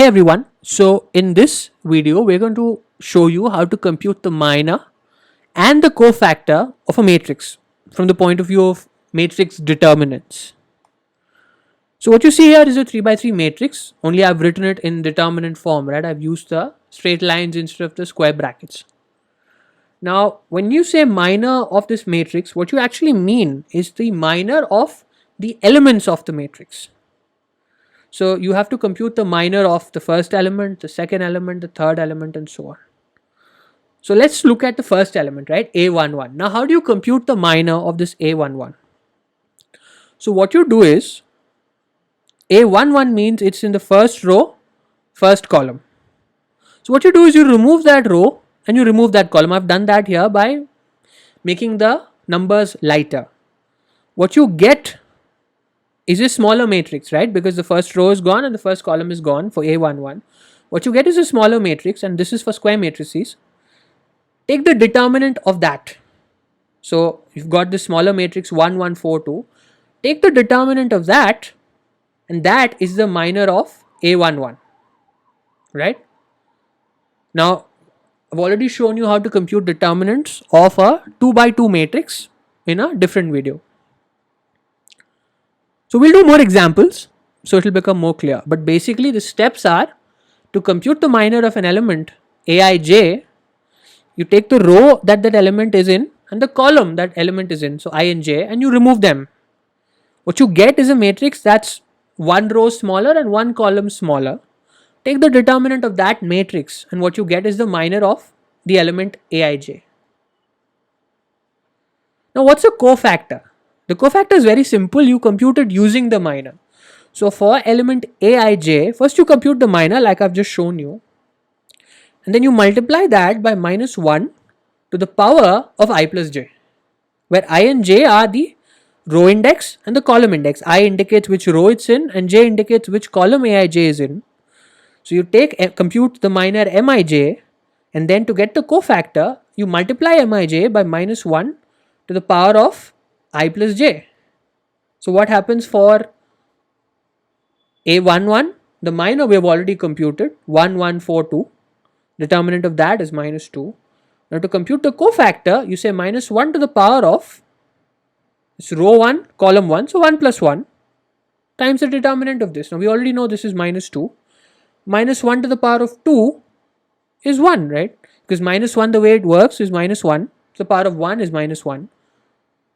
Hey everyone, so in this video we're going to show you how to compute the minor and the cofactor of a matrix from the point of view of matrix determinants. So what you see here is a 3 by 3 matrix, only I've written it in determinant form, right? I've used the straight lines instead of the square brackets. Now when you say minor of this matrix, what you actually mean is the minor of the elements of the matrix. So you have to compute the minor of the first element, the second element, the third element, and so on. So let's look at the first element, right? A11. Now how do you compute the minor of this A11? So what you do is, A11 means it's in the first row, first column. So what you do is you remove that row and you remove that column. I've done that here by making the numbers lighter. What you get is a smaller matrix, right? Because the first row is gone and the first column is gone for A11. What you get is a smaller matrix, and this is for square matrices. Take the determinant of that. So you've got this smaller matrix 1, 1, 4, 2. Take the determinant of that, and that is the minor of A11, right? Now I've already shown you how to compute determinants of a 2 by 2 matrix in a different video. So we'll do more examples so it will become more clear. But basically the steps are to compute the minor of an element Aij, you take the row that element is in and the column that element is in, so I and j, and you remove them. What you get is a matrix that's one row smaller and one column smaller. Take the determinant of that matrix and what you get is the minor of the element Aij. Now what's a cofactor? The cofactor is very simple, you compute it using the minor. So for element Aij, first you compute the minor like I've just shown you, and then you multiply that by minus 1 to the power of I plus j, where I and j are the row index and the column index. I indicates which row it's in and j indicates which column Aij is in. So you compute the minor Mij, and then to get the cofactor, you multiply Mij by minus 1 to the power of I plus j. So what happens for A11? The minor we have already computed, 1, 1, 4, 2. Determinant of that is minus 2. Now to compute the cofactor, you say minus 1 to the power of, it's row 1, column 1, so 1 plus 1 times the determinant of this. Now we already know this is minus 2. Minus 1 to the power of 2 is 1, right? Because minus 1, the way it works is minus 1. So the power of 1 is minus 1.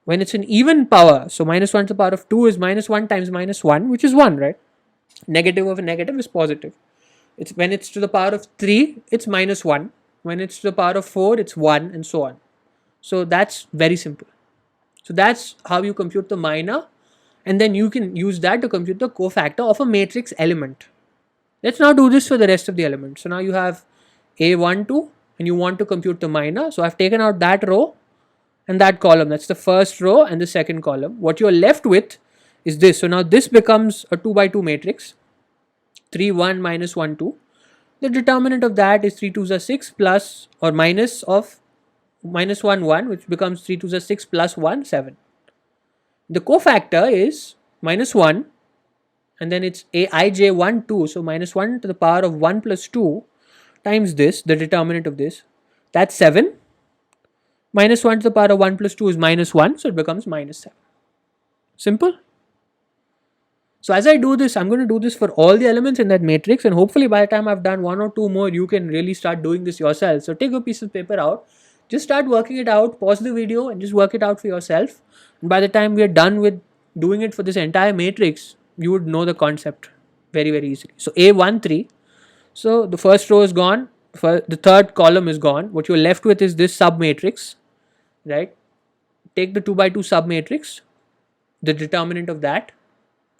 When it's an even power, so minus 1 to the power of 2 is minus 1 times minus 1, which is 1, right? Negative of a negative is positive. It's when it's to the power of 3, it's minus 1. When it's to the power of 4, it's 1, and so on. So that's very simple. So that's how you compute the minor, and then you can use that to compute the cofactor of a matrix element. Let's now do this for the rest of the elements. So now you have A12 and you want to compute the minor. So I've taken out that row and that column. That's the first row and the second column. What you're left with is this. So now this becomes a 2 by 2 matrix. 3, 1, minus 1, 2. The determinant of that is 3 2s are 6 plus or minus of minus 1, 1, which becomes 3 2s are 6 plus 1, 7. The cofactor is minus 1, and then it's Aij1, 2. So minus 1 to the power of 1 plus 2 times this, the determinant of this. That's 7. Minus 1 to the power of 1 plus 2 is minus 1. So it becomes minus 7. Simple. So as I do this, I'm going to do this for all the elements in that matrix, and hopefully by the time I've done 1 or 2 more, you can really start doing this yourself. So take a piece of paper out, just start working it out, pause the video and just work it out for yourself. And by the time we are done with doing it for this entire matrix, you would know the concept very, very easily. So A13, so the first row is gone, the third column is gone. What you're left with is this sub matrix, right? Take the 2 by 2 sub matrix, the determinant of that,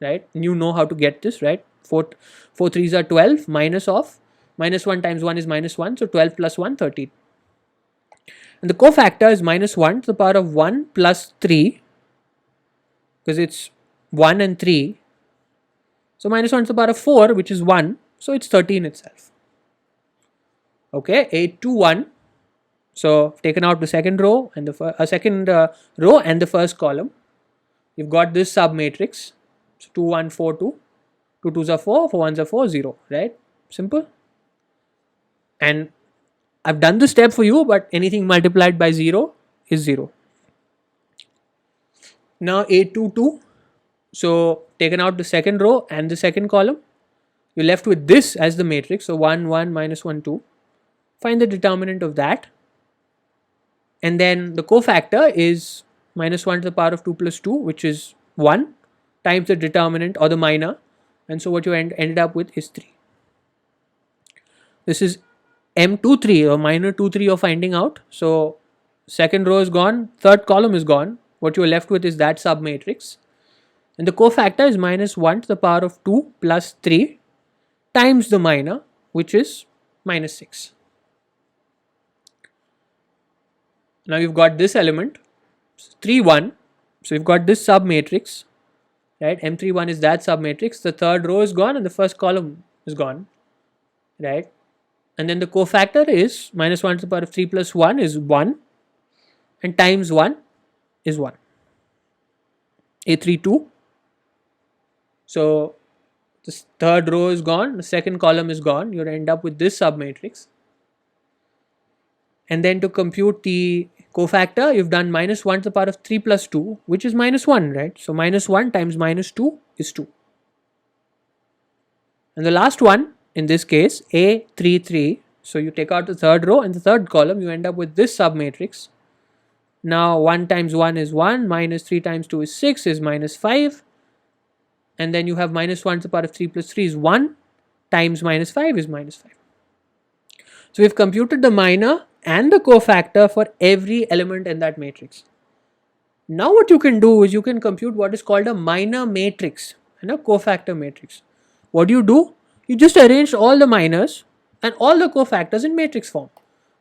right? And you know how to get this, right? 4 3s are 12, minus of minus 1 times 1 is minus 1, so 12 plus 1, 13. And the cofactor is minus 1 to the power of 1 plus 3, because it's 1 and 3. So minus 1 to the power of 4, which is 1, so it's 13 itself. Okay, 8 2 1. So taken out the second row and the row and the first column. You've got this sub matrix. So 2 1 4 2. 2 2s are 4, 4 1s are 4, 0, right? Simple. And I've done the step for you, but anything multiplied by 0 is 0. Now A22, so taken out the second row and the second column, you're left with this as the matrix. So 1, 1, minus 1, 2. Find the determinant of that. And then the cofactor is minus 1 to the power of 2 plus 2, which is 1, times the determinant or the minor. And so what you ended up with is 3. This is M23 or minor 23 you're finding out. So second row is gone, third column is gone. What you're left with is that submatrix. And the cofactor is minus 1 to the power of 2 plus 3 times the minor, which is minus 6. Now you've got this element, 3, 1. So you've got this submatrix, right? M31 is that submatrix. The third row is gone and the first column is gone, right? And then the cofactor is minus 1 to the power of 3 plus 1 is 1, and times 1 is 1. A32. So this third row is gone, the second column is gone. You'll end up with this submatrix. And then to compute the cofactor, you've done minus 1 to the power of 3 plus 2, which is minus 1, right? So minus 1 times minus 2 is 2. And the last one, in this case, A33. So you take out the third row and the third column, you end up with this submatrix. Now 1 times 1 is 1, minus 3 times 2 is 6, is minus 5. And then you have minus 1 to the power of 3 plus 3 is 1, times minus 5 is minus 5. So we've computed the minor and the cofactor for every element in that matrix. Now what you can do is you can compute what is called a minor matrix and a cofactor matrix. What do? You just arrange all the minors and all the cofactors in matrix form.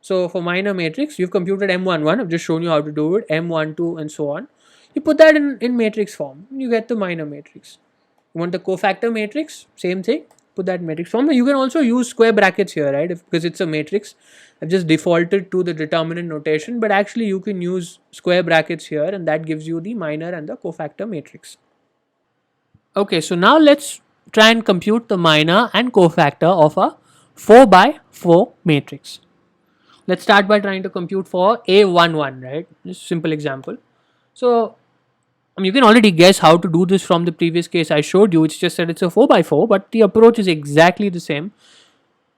So for minor matrix, you've computed M11, I've just shown you how to do it, M12 and so on. You put that in matrix form, you get the minor matrix. You want the cofactor matrix, same thing, put that in matrix form. You can also use square brackets here, right? Because it's a matrix, I've just defaulted to the determinant notation, but actually you can use square brackets here and that gives you the minor and the cofactor matrix. Okay, so now let's try and compute the minor and cofactor of a 4 by 4 matrix. Let's start by trying to compute for A11, right? Just simple example. So you can already guess how to do this from the previous case I showed you. It's just that it's a 4 by 4, but the approach is exactly the same.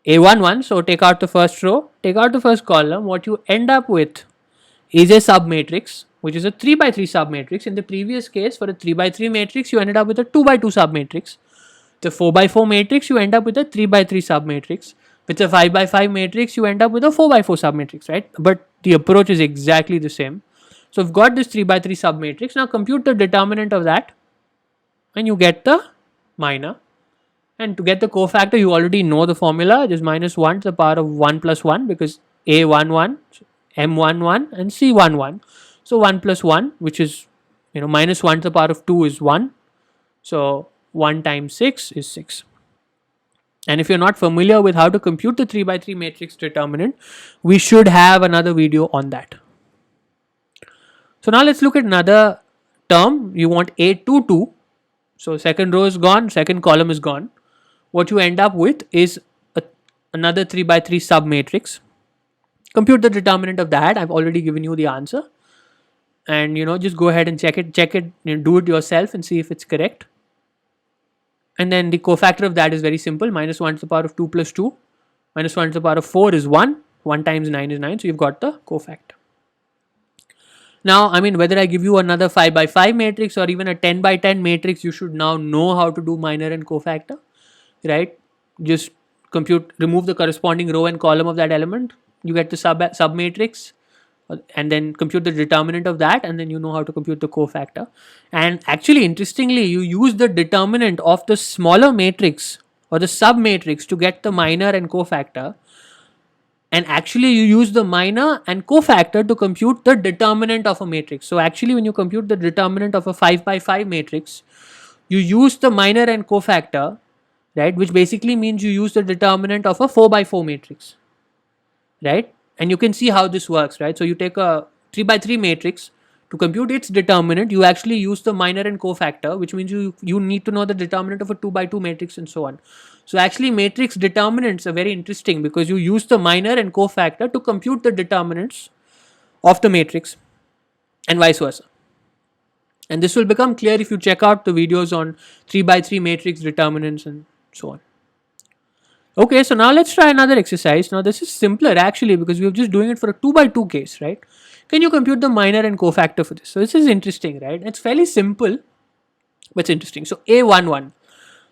A11, so take out the first row, take out the first column. What you end up with is a submatrix, which is a 3 by 3 submatrix. In the previous case, for a 3 by 3 matrix, you ended up with a 2 by 2 submatrix. The 4 by 4 matrix, you end up with a 3 by 3 submatrix. With a 5 by 5 matrix, you end up with a 4 by 4 submatrix, right? But the approach is exactly the same. So we've got this 3 by 3 submatrix. Now compute the determinant of that and you get the minor. And to get the cofactor, you already know the formula. It is minus 1 to the power of 1 plus 1 because A11, M11 and C11. So 1 plus 1, which is minus 1 to the power of 2 is 1. So 1 times 6 is 6. And if you're not familiar with how to compute the 3 by 3 matrix determinant, we should have another video on that. So now let's look at another term. You want A22. So second row is gone, second column is gone. What you end up with is another 3 by 3 submatrix. Compute the determinant of that. I've already given you the answer. And just go ahead and check it, do it yourself and see if it's correct. And then the cofactor of that is very simple. Minus 1 to the power of 2 plus 2. Minus 1 to the power of 4 is 1. 1 times 9 is 9. So you've got the cofactor. Now, whether I give you another 5 by 5 matrix or even a 10 by 10 matrix, you should now know how to do minor and cofactor, right? Just remove the corresponding row and column of that element. You get the sub matrix and then compute the determinant of that, and then you know how to compute the cofactor. And actually, interestingly, you use the determinant of the smaller matrix or the sub matrix to get the minor and cofactor. And actually you use the minor and cofactor to compute the determinant of a matrix. So actually when you compute the determinant of a 5 by 5 matrix, you use the minor and cofactor, right? Which basically means you use the determinant of a 4 by 4 matrix, right? And you can see how this works, right? So you take a 3 by 3 matrix, To compute its determinant, you actually use the minor and cofactor, which means you need to know the determinant of a 2 by 2 matrix and so on. So actually matrix determinants are very interesting because you use the minor and cofactor to compute the determinants of the matrix and vice versa. And this will become clear if you check out the videos on 3 by 3 matrix determinants and so on. Okay, so now let's try another exercise. Now this is simpler actually because we're just doing it for a 2 by 2 case, right? Can you compute the minor and cofactor for this? So this is interesting, right? It's fairly simple, but it's interesting. So A11.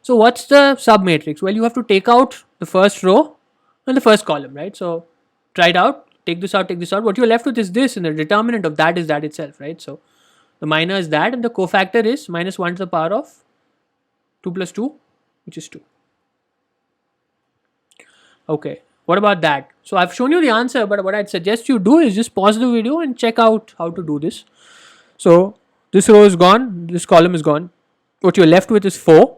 So what's the submatrix? Well, you have to take out the first row and the first column, right? So try it out, take this out, take this out. What you're left with is this, and the determinant of that is that itself, right? So the minor is that, and the cofactor is minus 1 to the power of 2 plus 2, which is 2. Okay, what about that? So I've shown you the answer, but what I'd suggest you do is just pause the video and check out how to do this. So this row is gone, this column is gone. What you're left with is 4,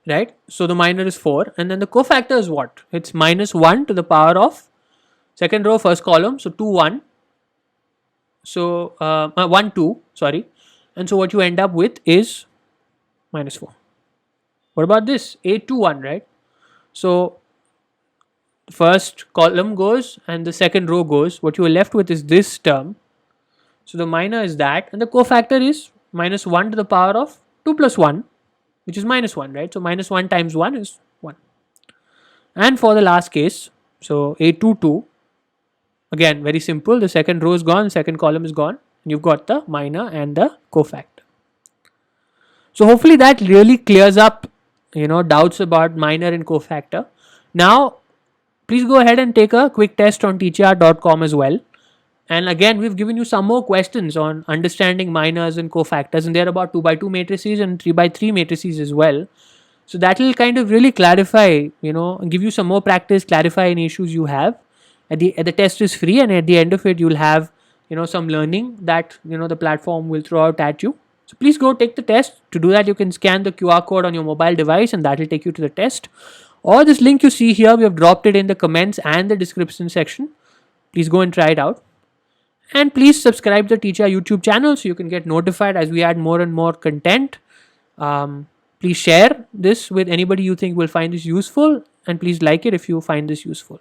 right? So the minor is 4, and then the cofactor is what? It's minus 1 to the power of second row, first column, so 2, 1. So 1, 2, sorry. And so what you end up with is minus 4. What about this? 8, 2, 1, right? So the first column goes and the second row goes. What you are left with is this term. So the minor is that, and the cofactor is minus 1 to the power of 2 plus 1, which is minus 1, right? So minus 1 times 1 is 1. And for the last case, so 8, 2, 2, again very simple. The second row is gone, the second column is gone, and you've got the minor and the cofactor. So hopefully that really clears up doubts about minor and cofactor. Now please go ahead and take a quick test on TeachYaar.com as well. And again, we've given you some more questions on understanding minors and cofactors, and they're about 2 by 2 matrices and 3 by 3 matrices as well. So that will kind of really clarify, and give you some more practice, clarify any issues you have. At the test is free, and at the end of it, you'll have some learning that the platform will throw out at you. So please go take the test. To do that, you can scan the QR code on your mobile device, and that will take you to the test. Or this link you see here, we have dropped it in the comments and the description section. Please go and try it out. And please subscribe to the TeachYaar YouTube channel so you can get notified as we add more and more content. Please share this with anybody you think will find this useful, and please like it if you find this useful.